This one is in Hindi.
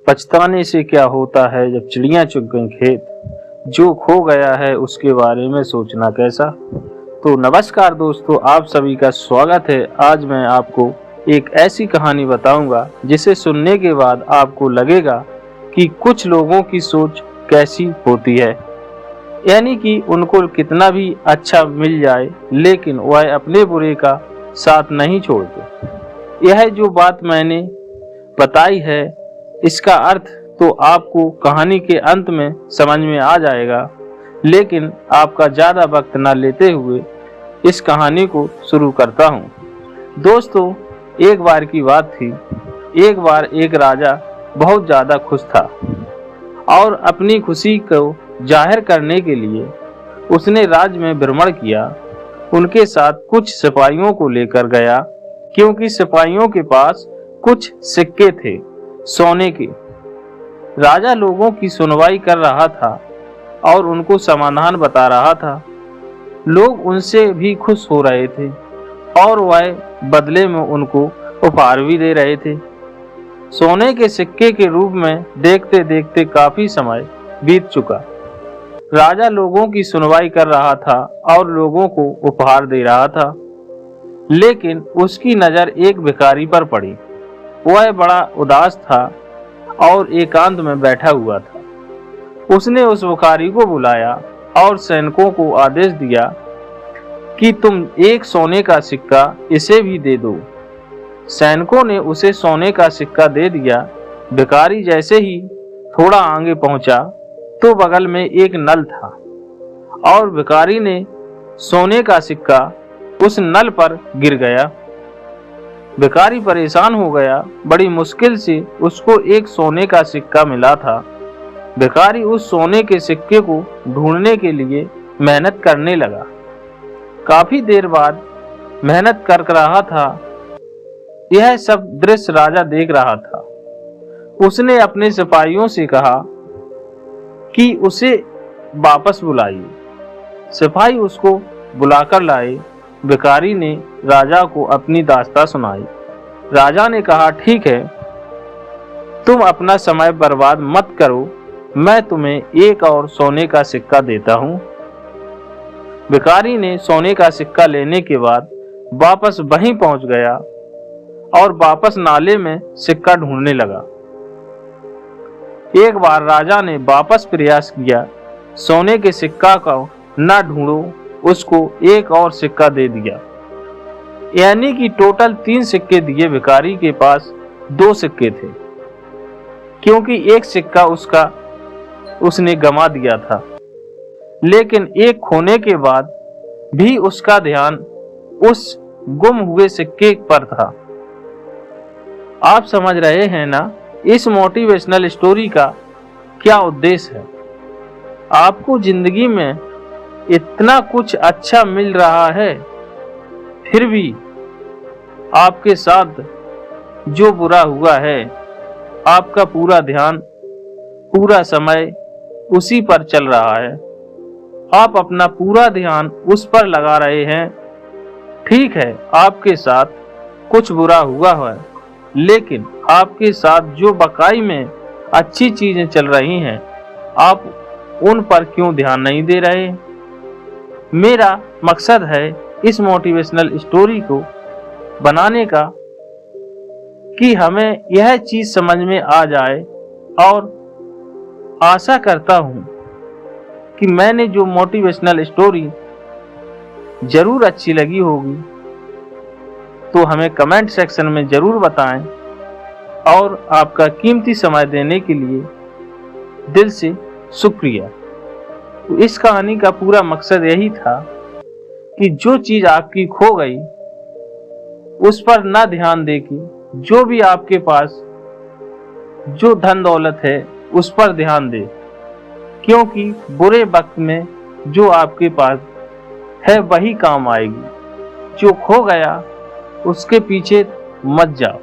पछताने से क्या होता है जब चिड़ियां चुग गईं खेत, जो खो गया है उसके बारे में सोचना कैसा। तो नमस्कार दोस्तों, आप सभी का स्वागत है। आज मैं आपको एक ऐसी कहानी बताऊंगा जिसे सुनने के बाद आपको लगेगा कि कुछ लोगों की सोच कैसी होती है, यानी कि उनको कितना भी अच्छा मिल जाए लेकिन वह अपने बुरे का साथ नहीं छोड़ते। यह जो बात मैंने बताई है, इसका अर्थ तो आपको कहानी के अंत में समझ में आ जाएगा, लेकिन आपका ज़्यादा वक्त न लेते हुए इस कहानी को शुरू करता हूँ। दोस्तों, एक बार की बात थी। एक बार एक राजा बहुत ज़्यादा खुश था और अपनी खुशी को जाहिर करने के लिए उसने राज्य में भ्रमण किया। उनके साथ कुछ सिपाहियों को लेकर गया, क्योंकि सिपाहियों के पास कुछ सिक्के थे सोने के। राजा लोगों की सुनवाई कर रहा था और उनको समाधान बता रहा था। लोग उनसे भी खुश हो रहे थे और वह बदले में उनको उपहार भी दे रहे थे, सोने के सिक्के के रूप में। देखते देखते काफी समय बीत चुका। राजा लोगों की सुनवाई कर रहा था और लोगों को उपहार दे रहा था, लेकिन उसकी नजर एक भिखारी पर पड़ी। वह बड़ा उदास था और एकांत में बैठा हुआ था। उसने उस भिखारी को बुलाया और सैनिकों को आदेश दिया कि तुम एक सोने का सिक्का इसे भी दे दो। सैनिकों ने उसे सोने का सिक्का दे दिया। भिखारी जैसे ही थोड़ा आगे पहुंचा तो बगल में एक नल था और भिखारी ने सोने का सिक्का उस नल पर गिर गया। भिखारी परेशान हो गया। बड़ी मुश्किल से उसको एक सोने का सिक्का मिला था। भिखारी उस सोने के सिक्के को ढूंढने के लिए मेहनत करने लगा। काफी देर बाद मेहनत कर रहा था। यह सब दृश्य राजा देख रहा था। उसने अपने सिपाहियों से कहा कि उसे वापस बुलाइए। सिपाही उसको बुलाकर लाए। भिखारी ने राजा को अपनी दास्तां सुनाई। राजा ने कहा, ठीक है, तुम अपना समय बर्बाद मत करो, मैं तुम्हें एक और सोने का सिक्का देता हूं। भिखारी ने सोने का सिक्का लेने के बाद वापस वहीं पहुंच गया और वापस नाले में सिक्का ढूंढने लगा। एक बार राजा ने वापस प्रयास किया। सोने के सिक्का को न ढूंढो, उसको एक और सिक्का दे दिया, यानी कि टोटल 3 सिक्के दिए। भिखारी के पास 2 सिक्के थे, क्योंकि एक सिक्का उसने गंवा दिया था। लेकिन एक खोने के बाद भी उसका ध्यान उस गुम हुए सिक्के पर था। आप समझ रहे हैं ना, इस मोटिवेशनल स्टोरी का क्या उद्देश्य है। आपको जिंदगी में इतना कुछ अच्छा मिल रहा है, फिर भी आपके साथ जो बुरा हुआ है, आपका पूरा ध्यान, पूरा समय उसी पर चल रहा है। आप अपना पूरा ध्यान उस पर लगा रहे हैं। ठीक है, आपके साथ कुछ बुरा हुआ है, लेकिन आपके साथ जो बकाई में अच्छी चीजें चल रही हैं, आप उन पर क्यों ध्यान नहीं दे रहे। मेरा मकसद है इस मोटिवेशनल स्टोरी को बनाने का कि हमें यह चीज समझ में आ जाए, और आशा करता हूं कि मैंने जो मोटिवेशनल स्टोरी जरूर अच्छी लगी होगी, तो हमें कमेंट सेक्शन में जरूर बताएं। और आपका कीमती समय देने के लिए दिल से शुक्रिया। तो इस कहानी का पूरा मकसद यही था कि जो चीज आपकी खो गई उस पर ना ध्यान दे कि जो भी आपके पास जो धन दौलत है उस पर ध्यान दे, क्योंकि बुरे वक्त में जो आपके पास है वही काम आएगी। जो खो गया उसके पीछे मत जाओ।